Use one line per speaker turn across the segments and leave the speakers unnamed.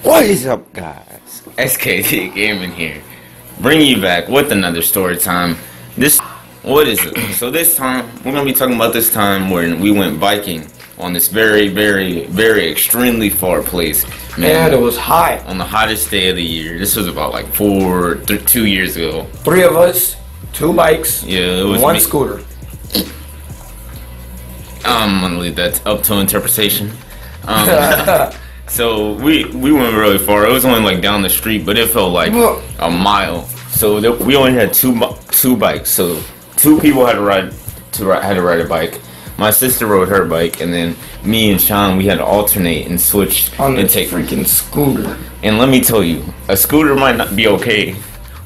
What is up, guys? SKT Gaming here, bringing you back with another story time. What is it? So this time, we're gonna be talking about this time when we went biking on this very, very, very extremely far place.
Man, it was hot.
On the hottest day of the year. This was about like 2 years ago.
3 of us, 2 bikes,
Yeah, it was
one
me.
scooter.
I'm gonna leave that up to interpretation. So we went really far. It was only like down the street, but it felt like a mile. So we only had two bikes. So 2 people had to ride a bike. My sister rode her bike, and then me and Shaun, we had to alternate and switch
On
and
the
take
freaking scooter.
And let me tell you, a scooter might not be okay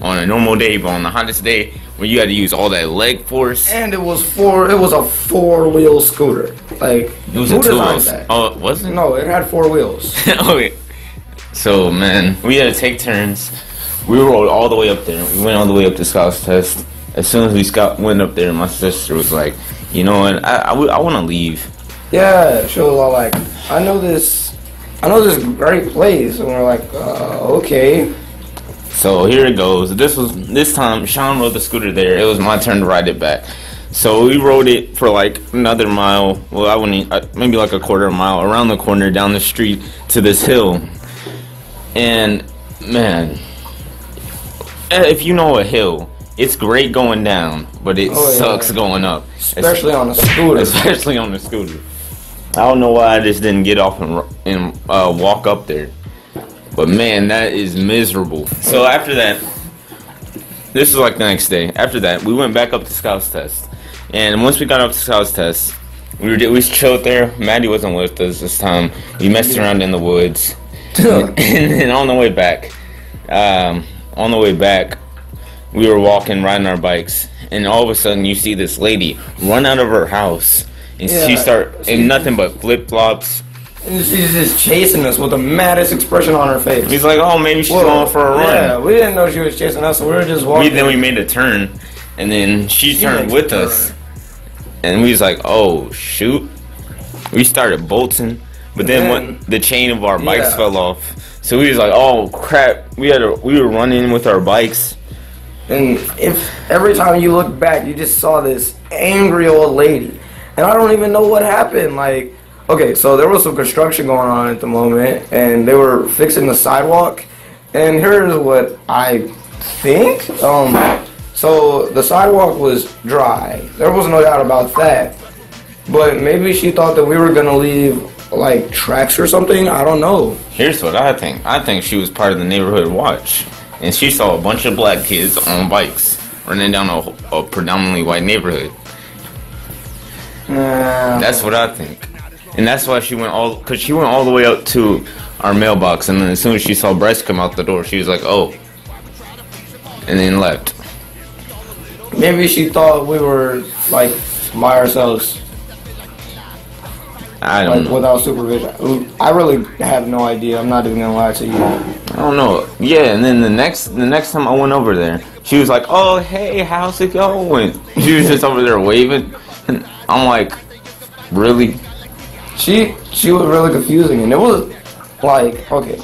on a normal day, but on the hottest day, where you had to use all that leg force.
And it was a 4-wheel scooter. Like,
It was a
who
2-wheel.
designed that?
Oh, it wasn't?
No, it had 4 wheels.
Oh, yeah. So, man, we had to take turns. We rode all the way up there. We went all the way up to Scout's Test. As soon as we went up there, my sister was like, you know what, I want to leave.
Yeah, she was all like, I know this great place. And we're like, okay.
So here it goes. This time Shaun rode the scooter there. It was my turn to ride it back. So we rode it for like another mile. Well, I wouldn't, maybe like a quarter mile around the corner down the street to this hill. And man, if you know a hill, it's great going down, but it sucks going up.
Especially on a scooter.
Especially on the scooter. I don't know why I just didn't get off and walk up there. But man, that is miserable. So after that, this was like the next day. After that, we went back up to Scout's Test. And once we got up to Scout's Test, we chilled there. Maddie wasn't with us this time. We messed around in the woods. And then on the way back, we were riding our bikes, and all of a sudden you see this lady run out of her house, and she start in nothing but flip flops.
And she's just chasing us with the maddest expression on her face.
He's like, oh, maybe she's going for a run.
Yeah, we didn't know she was chasing us, so we were just walking.
Then we made a turn, and then she turned with us, and we was like, oh shoot. We started bolting, but then when the chain of our bikes fell off, so we was like, oh crap. We were running with our bikes.
And if every time you look back, you just saw this angry old lady. And I don't even know what happened. Like, okay, so there was some construction going on at the moment, and they were fixing the sidewalk. And here's what I think. So the sidewalk was dry. There was no doubt about that. But maybe she thought that we were going to leave, like, tracks or something. I don't know.
Here's what I think. I think she was part of the neighborhood watch. And she saw a bunch of black kids on bikes running down a predominantly white neighborhood. That's what I think. And that's why she went all the way up to our mailbox, and then as soon as she saw Bryce come out the door, she was like, oh, and then left.
Maybe she thought we were, like, by ourselves.
I don't know.
Without supervision. I really have no idea. I'm not even gonna lie to you.
I don't know. Yeah, and then the next time I went over there, she was like, oh, hey, how's it going? She was just over there waving. And I'm like, really?
She was really confusing, and it was like, okay,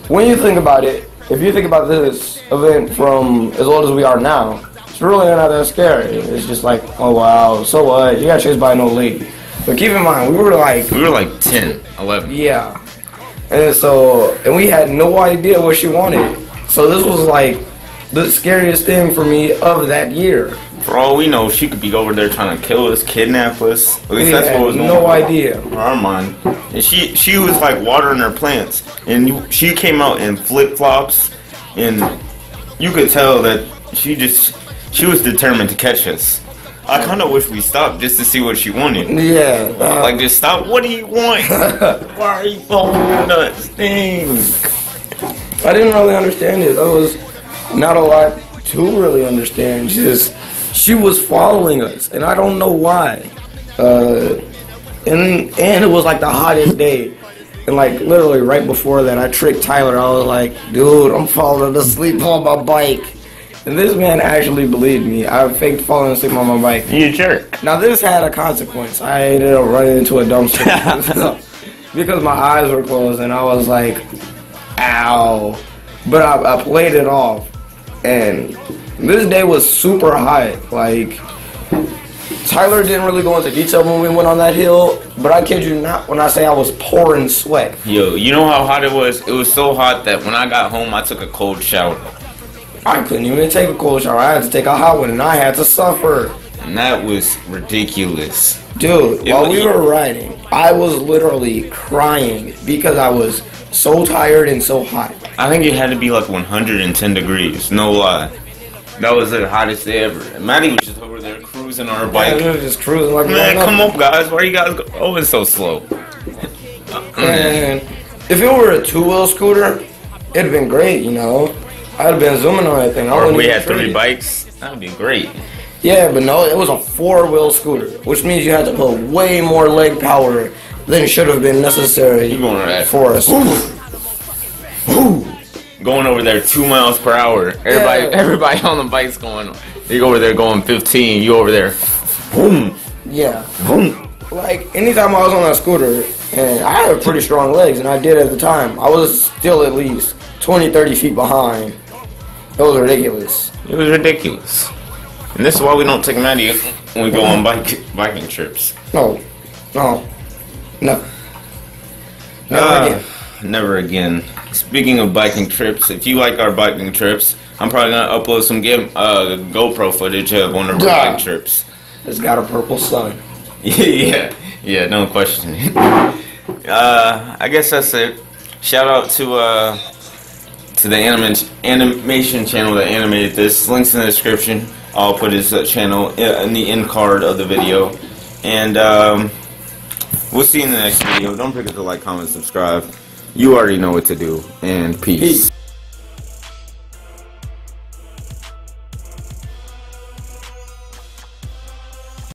when you think about it, if you think about this event from as old as we are now, it's really not that scary. It's just like, oh wow, so what? You got chased by an old lady. But keep in mind, we were like
10, 11.
Yeah. And we had no idea what she wanted. So this was like the scariest thing for me of that year.
For all we know, she could be over there trying to kill us, kidnap us. At least that's what was going on.
No idea.
In our mind. And she was like watering her plants. And she came out in flip flops. And you could tell that she was determined to catch us. I kind of wish we stopped just to see what she wanted.
Yeah.
Like, just stop. What do you want? Why are you following us? Dang.
I didn't really understand it. There was not a lot to really understand. She was following us, and I don't know why. And it was like the hottest day. And like literally right before that, I tricked Tyler. I was like, dude, I'm falling asleep on my bike. And this man actually believed me. I faked falling asleep on my bike.
You jerk.
Now this had a consequence. I ended up running into a dumpster because my eyes were closed, and I was like, ow. But I played it off. And this day was super hot. Like, Tyler didn't really go into detail when we went on that hill, but I kid you not when I say I was pouring sweat.
Yo, you know how hot it was? It was so hot that when I got home, I took a cold shower.
I couldn't even take a cold shower. I had to take a hot one, and I had to suffer.
And that was ridiculous.
Dude, while we were riding, I was literally crying because I was so tired and so hot.
I think it had to be like 110 degrees, no lie. That was the hottest day ever. And Maddie was just over there cruising on her bike.
Yeah, we were just cruising like,
man, come up, guys. Why are you guys going so slow?
And if it were a two-wheel scooter, it'd have been great, you know. I'd have been zooming on that thing.
Or if we had 3 bikes, that would be great.
Yeah, but no, it was a 4-wheel scooter, which means you had to put way more leg power than should have been necessary for us.
Going over there 2 miles per hour. Everybody on the bike's going. You over there going 15. You over there. Boom.
Yeah.
Boom.
Like anytime I was on that scooter, and I had pretty strong legs, and I did at the time, I was still at least 20, 30 feet behind. It was ridiculous.
It was ridiculous. And this is why we don't take Maddie when we go on biking trips.
No. Never again.
Never again. Speaking of biking trips, if you like our biking trips, I'm probably going to upload some GoPro footage of one of our bike trips.
It's got a purple sun.
Yeah, no question. I guess that's it. Shout out to the animation channel that animated this. Links in the description. I'll put his channel in the end card of the video. And we'll see you in the next video. Don't forget to like, comment, subscribe. You already know what to do. And peace.